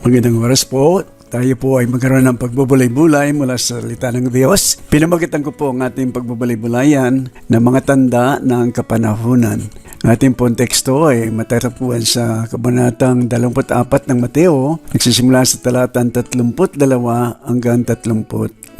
Magandang oras po. Tayo po ay magkaroon ng pagbubulay-bulay mula sa salita ng Diyos. Pinamagitan ko po ang ating pagbubulay-bulayan ng mga tanda ng kapanahunan. Ang ating pong teksto ay matatagpuan sa kabanatang 24 ng Mateo, nagsisimula sa talatang 32 hanggang 35.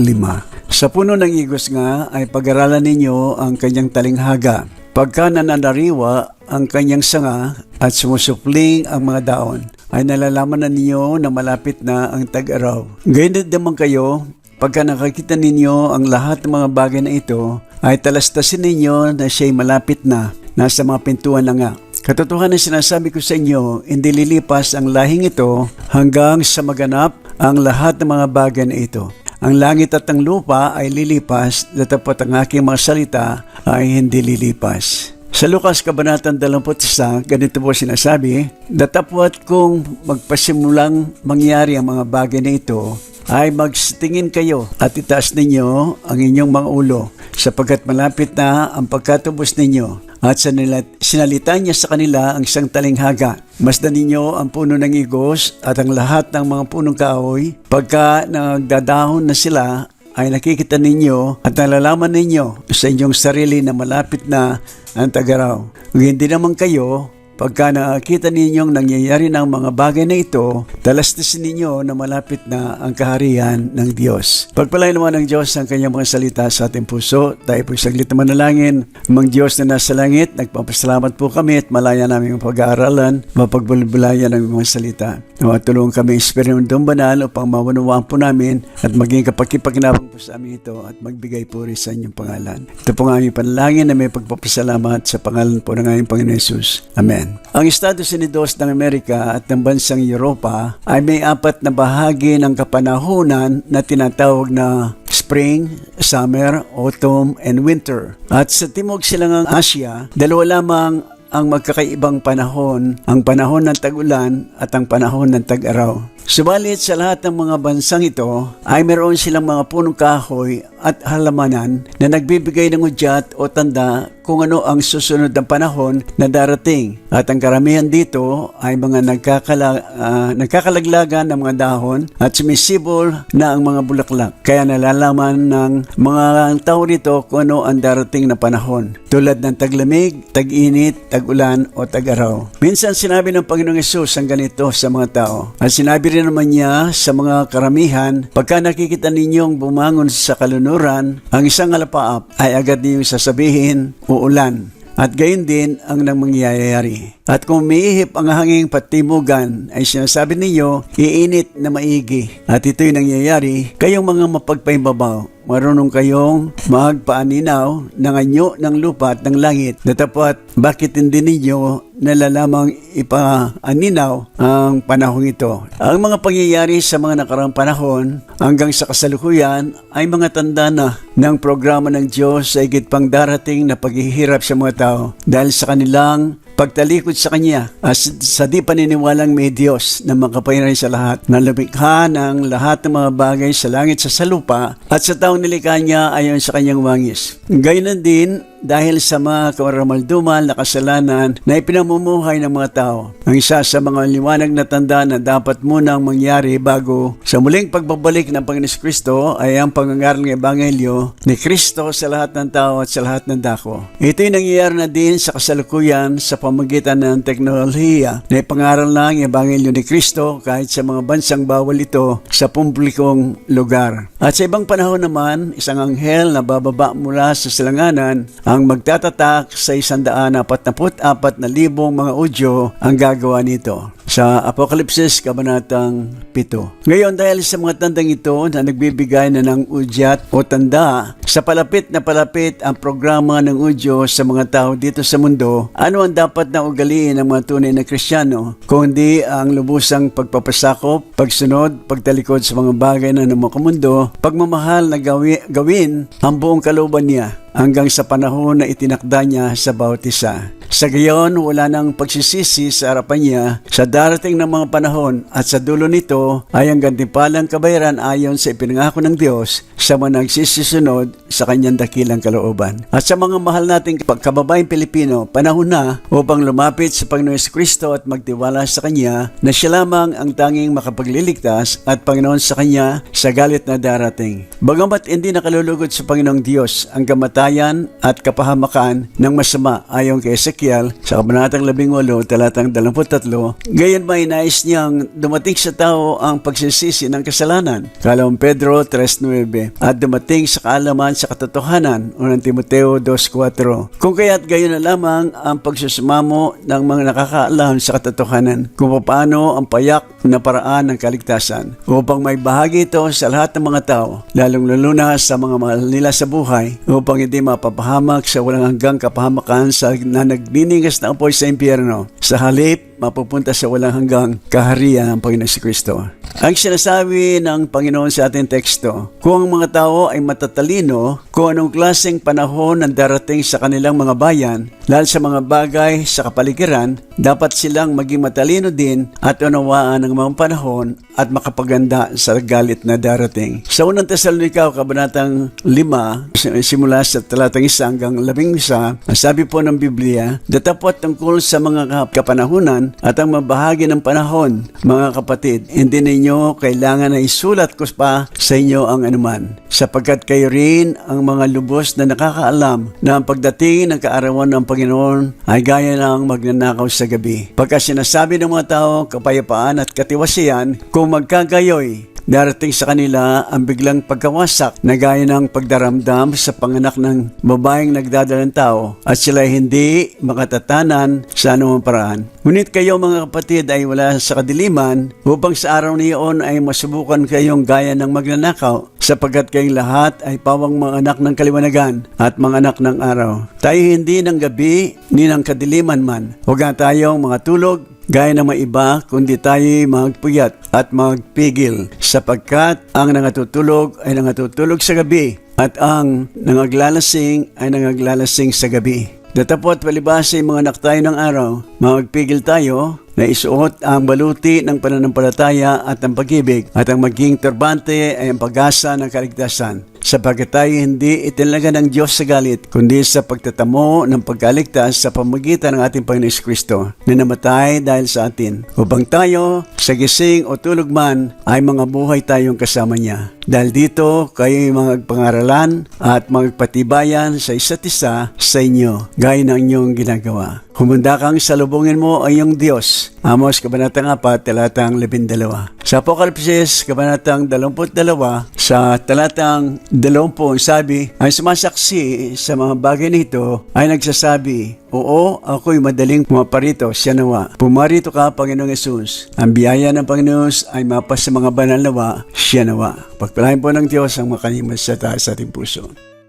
Sa puno ng igos nga ay pag-aralan ninyo ang kanyang talinghaga. Pagka nananariwa ang kanyang sanga at sumusupling ang mga daon, ay nalalaman na ninyo na malapit na ang tag-araw. Gayon din naman kayo, pagka nakakita ninyo ang lahat ng mga bagay na ito, ay talastasin ninyo na siya'y malapit na, nasa mga pintuan na nga. Katotohanan sinasabi ko sa inyo, hindi lilipas ang lahing ito hanggang sa maganap ang lahat ng mga bagay na ito. Ang langit at ang lupa ay lilipas, datapot ang aking mga salita ay hindi lilipas. Sa Lucas Kabanatang 21, ganito po sinasabi, datapot kung magpasimulang mangyari ang mga bagay na ito, ay magsitingin kayo at itaas ninyo ang inyong mga ulo, sapagkat malapit na ang pagkatubos ninyo. At sinalita niya sa kanila ang isang talinghaga. Masdan ninyo ang puno ng igos at ang lahat ng mga punong kahoy. Pagka nagdadahon na sila, ay nakikita ninyo at nalalaman ninyo sa inyong sarili na malapit na ang tag-araw. Kung hindi naman kayo, pagka nakita ninyong nangyayari ng mga bagay na ito, talastasin ninyo na malapit na ang kaharian ng Diyos. Pagpalain naman ng Diyos ang kanyang mga salita sa ating puso. Tayo po'y saglit na manalangin. Amang Diyos na nasa langit, nagpapasalamat po kami at malaya namin ang pag-aaralan, mapagbulbulayan ng mga salita. Tulungan kami Espiritu Banal upang maunawaan po namin at maging kapagkipakinabang po sa amin ito at magbigay puri sa inyong pangalan. Ito po ang aming panalangin na may pagpapasalamat sa pangalan po ng aming Panginoon Jesus. Amen. Ang Estados Unidos ng Amerika at ng bansang Europa ay may 4 na bahagi ng kapanahunan na tinatawag na Spring, Summer, Autumn, and Winter. At sa Timog Silangang Asya, 2 lamang ang magkakaibang panahon, ang panahon ng tag-ulan at ang panahon ng tag-araw. Subalit sa lahat ng mga bansang ito ay meron silang mga punong kahoy at halamanan na nagbibigay ng udyat o tanda kung ano ang susunod ng panahon na darating. At ang karamihan dito ay mga nagkakalaglagan ng mga dahon at sumisibol na ang mga bulaklak. Kaya nalalaman ng mga tao rito kung ano ang darating na panahon. Tulad ng taglamig, tag-init, tag-ulan o tag-araw. Minsan sinabi ng Panginoong Hesus ang ganito sa mga tao. At sinabi rin naman niya sa mga karamihan, pagka nakikita ninyong bumangon sa kalunuran, ang isang alapaap ay agad ninyong sasabihin, uulan. At gayon din ang mangyayari. At kung umiihip ang hanging patimugan, ay sinasabi ninyo, iinit na maigi. At ito'y nangyayari, kayong mga mapagpaimbabaw. Marunong kayong magpaaninaw ng anyo ng lupa at ng langit. Natapat, bakit hindi ninyo nalalamang ipaaninaw ang panahong ito? Ang mga pangyayari sa mga nakarang panahon hanggang sa kasalukuyan ay mga tanda na ng programa ng Diyos sa higit pang darating na paghihirap sa mga tao dahil sa kanilang pagtalikod sa Kanya at sa di paniniwalang may Diyos na makapangyarihan sa lahat, na lumikha ng lahat ng mga bagay sa langit sa lupa at sa taong nilikha niya ayon sa Kanyang wangis. Gayun din dahil sa mga kamaramaldumal na kasalanan na ipinamumuhay ng mga tao. Ang isa sa mga liwanag na tanda na dapat munang mangyari bago sa muling pagbabalik ng Panginoon Kristo ay ang pangangaral ng Ebanghelyo ni Kristo sa lahat ng tao at sa lahat ng dako. Ito'y nangyayari na din sa kasalukuyan sa pamagitan ng teknolohiya na ipangaral ng Ebanghelyo ni Kristo kahit sa mga bansang bawal ito sa publikong lugar. At sa ibang panahon naman, isang anghel na bababa mula sa silanganan ang magtatatak sa 144,000 mga udyo ang gagawa nito. Sa Apokalipsis, Kabanatang 7. Ngayon, dahil sa mga tandang ito na nagbibigay na ng udyat o tanda, sa palapit na palapit ang programa ng udyo sa mga tao dito sa mundo, ano ang dapat na ugaliin ng mga tunay na Kristiyano, kundi ang lubusang pagpapasakop, pagsunod, pagtalikod sa mga bagay na ng mga mundo, pagmamahal na gawin ang buong kalooban niya hanggang sa panahon na itinakda niya sa bawat isa. Sa gayon, wala nang pagsisisi sa harapan niya sa darating ng mga panahon at sa dulo nito ay ang gantimpalang kabayaran ayon sa ipinangako ng Diyos sa mga nagsisisunod sa kanyang dakilang kalooban. At sa mga mahal nating kababayang Pilipino, panahon na upang lumapit sa Panginoon Kristo at magtiwala sa Kanya na siya lamang ang tanging makapagliligtas at Panginoon sa Kanya sa galit na darating. Bagamat hindi nakalulugod sa Panginoong Diyos ang kamatayan at kapahamakan ng masama ayon kay Ezekiel sa Kabanatang 18, talatang 23, gayon may nais niyang dumating sa tao ang pagsisisi ng kasalanan. Kalawang Pedro 3:9 at dumating sa kaalaman sa katotohanan, unang Timoteo 2:4. Kung kaya't gayon na lamang ang pagsusumamo ng mga nakakaalam sa katotohanan kung paano ang payak na paraan ng kaligtasan upang may bahagi ito sa lahat ng mga tao, lalong-lalo na sa mga mahal nila sa buhay, upang hindi mapapahamak sa walang hanggang kapahamakan na nagniningas na apoy sa impyerno. Sa halip, mapupunta sa walang hanggang kaharian ng Panginoon si Kristo. Ang sinasabi ng Panginoon sa ating teksto, kung ang mga tao ay matatalino, kung anong klaseng panahon ang darating sa kanilang mga bayan, lalo sa mga bagay sa kapaligiran, dapat silang maging matalino din at unawaan ng mga panahon at makapaganda sa galit na darating. Sa unang Tesalonika, Kabanatang 5, simula sa talatang 1 hanggang 11, sabi po ng Biblia, datapot tungkol sa mga kapanahunan at ang mabahagi ng panahon, mga kapatid, hindi ninyo kailangan na isulat ko pa sa inyo ang anuman, sapagkat kayo rin ang mga lubos na nakakaalam na ang pagdating ng kaarawan ng Panginoon ay gaya ng magnanakaw sa gabi. Pagka sinasabi ng mga tao kapayapaan at katiwasian, kung magkagayoy, darating sa kanila ang biglang pagkawasak na gaya ng pagdaramdam sa panganak ng babaeng nagdadalang tao at sila hindi makatatanan sa anumang paraan. Ngunit kayo mga kapatid ay wala sa kadiliman upang sa araw niyon ay masubukan kayong gaya ng magnanakaw sapagkat kayong lahat ay pawang mga anak ng kaliwanagan at mga anak ng araw. Tayo hindi ng gabi ni ng kadiliman man. Huwag na tayong mga tulog gaya ng mga iba, kundi tayo magpuyat at magpigil, sapagkat ang nangatutulog ay nangatutulog sa gabi, at ang nangaglalasing ay nangaglalasing sa gabi. Datapot palibasa mga anak tayo ng araw, magpigil tayo na isuot ang baluti ng pananampalataya at ang pag-ibig, at ang maging turbante ay ang pag-asa ng kaligtasan. Sapagkat tayo hindi itinalaga ng Diyos sa galit, kundi sa pagtatamo ng pagkaligtas sa pamagitan ng ating Panginoon Kristo na namatay dahil sa atin, upang tayo sa gising o tulog man ay mga buhay tayong kasama niya. Dahil dito kayo magpangaralan at magpatibayan sa isa't isa sa inyo, gaya ng inyong ginagawa. Humanda kang salubungin mo ang iyong Diyos. Amos, Kabanatang 4, talatang 12. Sa Apokalipsis, Kabanatang 22, sa talatang 20, sabi, ang sumasaksi sa mga bagay nito ay nagsasabi, oo, ako'y madaling pumaparito, siya nawa. Pumarito ka, Panginoong Yesus. Ang biyaya ng Panginoon ay mapas sa mga banal nawa, siya nawa. Pagpalain po ng Diyos ang makalimas sa taas sa ating puso.